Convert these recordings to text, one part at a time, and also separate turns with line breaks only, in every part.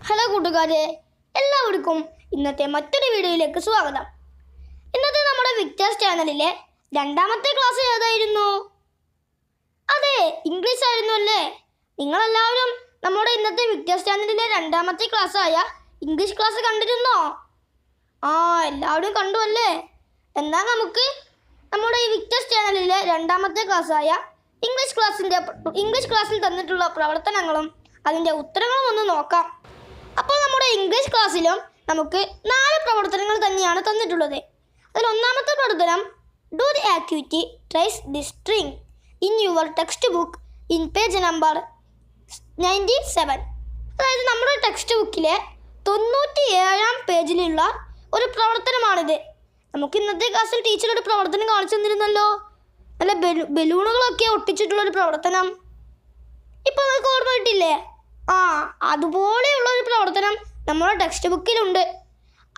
Hello കൂട്ടുകാരെ, എല്ലാവർക്കും ഇന്നത്തെ മറ്റൊരു വീഡിയോയിലേക്ക് സ്വാഗതം. ഇന്നത്തെ നമ്മുടെ വിക്ടേഴ്സ് ചാനലിലെ രണ്ടാമത്തെ ക്ലാസ് ഏതായിരുന്നു? അതെ, ഇംഗ്ലീഷ് ആയിരുന്നു അല്ലേ? നിങ്ങളെല്ലാവരും നമ്മുടെ ഇന്നത്തെ വിക്ടേഴ്സ് ചാനലിലെ രണ്ടാമത്തെ ക്ലാസ്സായ ഇംഗ്ലീഷ് ക്ലാസ് കണ്ടിരുന്നോ? എല്ലാവരും കണ്ടു അല്ലേ? എന്നാൽ നമുക്ക് നമ്മുടെ ഈ വിക്ടേഴ്സ് ചാനലിലെ രണ്ടാമത്തെ ക്ലാസ്സായ ഇംഗ്ലീഷ് ക്ലാസ്സിൽ തന്നിട്ടുള്ള പ്രവർത്തനങ്ങളും അതിൻ്റെ ഉത്തരങ്ങളും ഒന്ന് നോക്കാം. അപ്പോൾ നമ്മുടെ ഇംഗ്ലീഷ് ക്ലാസ്സിലും നമുക്ക് 4 പ്രവർത്തനങ്ങൾ തന്നെയാണ് തന്നിട്ടുള്ളത്. അതിൽ ഒന്നാമത്തെ പ്രവർത്തനം, do the activity trace the string in your text book in page number 97. അതായത് നമ്മുടെ ടെക്സ്റ്റ് ബുക്കിലെ 97-ാം പേജിലുള്ള ഒരു പ്രവർത്തനമാണിത്. നമുക്ക് ഇന്നത്തെ ക്ലാസ്സിൽ ടീച്ചർ ഒരു പ്രവർത്തനം കാണിച്ചു തന്നിരുന്നല്ലോ, നല്ല ബലൂണുകളൊക്കെ ഒട്ടിച്ചിട്ടുള്ളൊരു പ്രവർത്തനം. ഇപ്പോൾ നമുക്ക് ഓർമ്മ കിട്ടില്ലേ? അതുപോലെയുള്ള ഒരു പ്രവർത്തനം നമ്മുടെ ടെക്സ്റ്റ് ബുക്കിലുണ്ട്.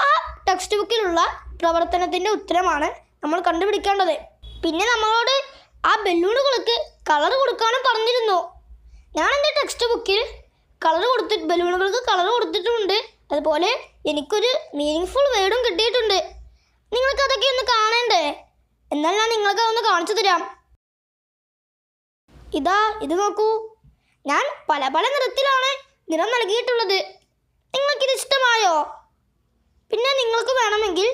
ആ ടെക്സ്റ്റ് ബുക്കിലുള്ള പ്രവർത്തനത്തിൻ്റെ ഉത്തരമാണ് നമ്മൾ കണ്ടുപിടിക്കേണ്ടത്. പിന്നെ നമ്മളോട് ആ ബലൂണുകൾക്ക് കളർ കൊടുക്കാനും പറഞ്ഞിരുന്നു. ഞാൻ എൻ്റെ ടെക്സ്റ്റ് ബുക്കിൽ ബലൂണുകൾക്ക് കളർ കൊടുത്തിട്ടുണ്ട്. അതുപോലെ എനിക്കൊരു മീനിങ് വേർഡും കിട്ടിയിട്ടുണ്ട്. നിങ്ങൾക്ക് അതൊക്കെ ഒന്ന് കാണണ്ടേ? എന്നാൽ ഞാൻ നിങ്ങൾക്ക് അതൊന്ന് കാണിച്ചു തരാം. ഇത് നോക്കൂ, ഞാൻ പല നിറത്തിലാണ് നിറം നൽകിയിട്ടുള്ളത്. നിങ്ങൾക്കിത് ഇഷ്ടമായോ? പിന്നെ നിങ്ങൾക്ക് വേണമെങ്കിൽ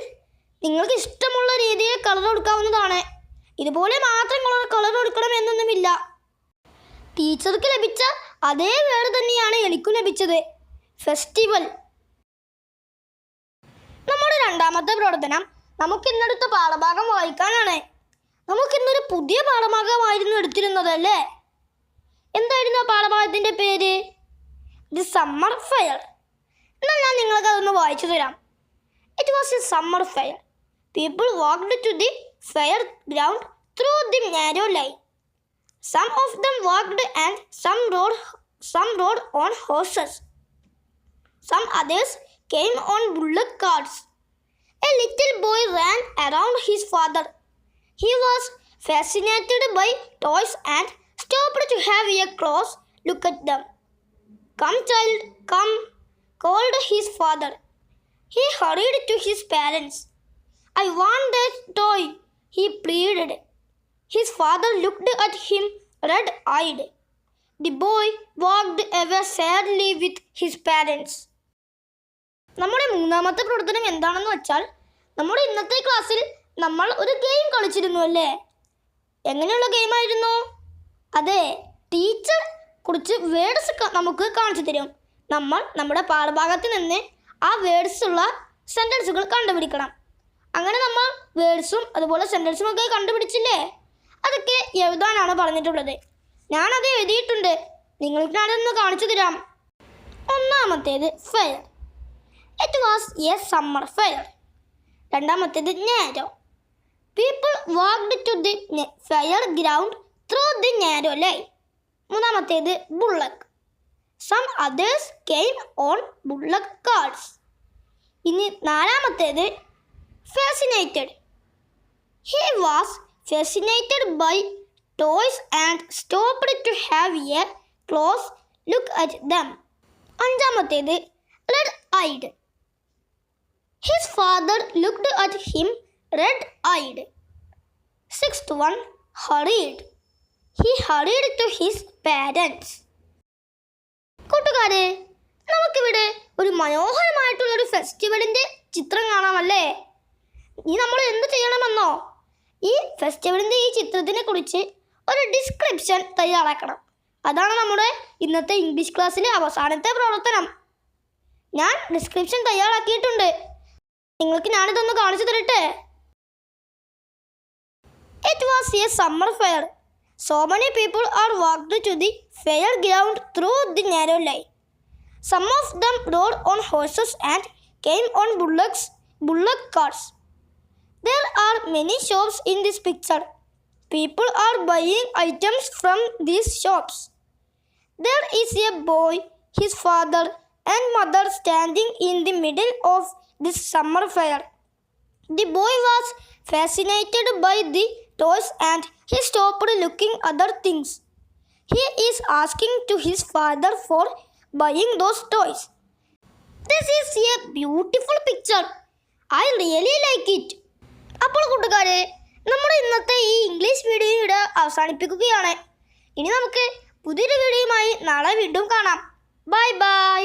നിങ്ങൾക്ക് ഇഷ്ടമുള്ള രീതിയിൽ കളർ കൊടുക്കാവുന്നതാണ്. ഇതുപോലെ മാത്രം കളർ കൊടുക്കണം എന്നൊന്നുമില്ല. ടീച്ചർക്ക് ലഭിച്ച അതേ വേർഡ് തന്നെയാണ് എനിക്കും ലഭിച്ചത്, ഫെസ്റ്റിവൽ. നമ്മുടെ രണ്ടാമത്തെ പ്രവർത്തനം നമുക്കിന്നടുത്ത പാഠഭാഗം വായിക്കാനാണ്. നമുക്കിന്നൊരു പുതിയ പാഠഭാഗമായിരുന്നു എടുത്തിരുന്നത് അല്ലേ? എന്തായിരുന്നു ആ പാഠഭാഗത്തിൻ്റെ പേര്? The summer fair. എന്നാൽ ഞാൻ നിങ്ങൾക്ക് അതൊന്ന് വായിച്ചു തരാം. It was a summer fair. People walked to the fair ground through the narrow lane. Some of them walked and some rode on horses. Some others came on bullock carts. A little boy ran around his father. He was fascinated by toys and stopped to have a close look at them. "Come, child, come," called his father. He hurried to his parents. "I want that toy," he pleaded. His father looked at him red-eyed. The boy walked away sadly with his parents. നമ്മുടെ മൂന്നാമത്തെ പ്രവർത്തനം എന്താണെന്ന് വെച്ചാൽ, നമ്മുടെ ഇന്നത്തെ ക്ലാസ്സിൽ നമ്മൾ ഒരു ഗെയിം കളിച്ചിരുന്നു അല്ലേ? എങ്ങനെയുള്ള ഗെയിമായിരുന്നു? അതെ, ടീച്ചർ കുറച്ച് വേർഡ്സ് നമുക്ക് കാണിച്ചു തരും. നമ്മൾ നമ്മുടെ പാഠഭാഗത്തിൽ നിന്ന് ആ വേർഡ്സുള്ള സെൻറ്റൻസുകൾ കണ്ടുപിടിക്കണം. അങ്ങനെ നമ്മൾ വേർഡ്സും അതുപോലെ സെൻറ്റൻസും ഒക്കെ കണ്ടുപിടിച്ചില്ലേ? അതൊക്കെ എഴുതാനാണ് പറഞ്ഞിട്ടുള്ളത്. ഞാനത് എഴുതിയിട്ടുണ്ട്. നിങ്ങൾക്ക് ഞാനതൊന്ന് കാണിച്ചു തരാം. ഒന്നാമത്തേത് fair. It was a summer fair. രണ്ടാമത്തേത് narrow. People walked to the fair ground through the narrow lane. മൂന്നാമത്തേത് bullock. Some others came on bullock carts. ഇനി നാലാമത്തേത് fascinated. He was fascinated by toys and stopped to have a close look at them. അഞ്ചാമത്തേത് red-eyed. His father looked at him red-eyed. Sixth one, hurried. He hurried to his parents. കൂട്ടുകാരെ, നമുക്കിവിടെ ഒരു മനോഹരമായിട്ടുള്ളൊരു ഫെസ്റ്റിവലിൻ്റെ ചിത്രം കാണാമല്ലേ? ഇനി നമ്മൾ എന്ത് ചെയ്യണമെന്നോ? ഈ ഫെസ്റ്റിവലിൻ്റെ ഈ ചിത്രത്തിനെ കുറിച്ച് ഒരു ഡിസ്ക്രിപ്ഷൻ തയ്യാറാക്കണം. അതാണ് നമ്മുടെ ഇന്നത്തെ ഇംഗ്ലീഷ് ക്ലാസ്സിലെ അവസാനത്തെ പ്രവർത്തനം. ഞാൻ ഡിസ്ക്രിപ്ഷൻ തയ്യാറാക്കിയിട്ടുണ്ട്. നിങ്ങൾക്ക് ഞാനിതൊന്ന് കാണിച്ചു തരട്ടെ. It was a summer fair. So many people are walked to the fair ground through the narrow lane. Some of them rode on horses and came on bullock carts. There are many shops in this picture. People are buying items from these shops. There is a boy, his father and mother standing in the middle of this summer fair. The boy was fascinated by the toys and he stopped looking at other things. He is asking to his father for buying those toys. This is a beautiful picture. I really like it. അപ്പോൾ കൂട്ടുകാരെ, നമ്മുടെ ഇന്നത്തെ ഈ English video ഇവിടെ അവസാനിപ്പിക്കുകയാണ്. ഇനി നമുക്ക് പുതിയൊരു വീഡിയോയുമായി നാളെ വീണ്ടും കാണാം. Bye bye.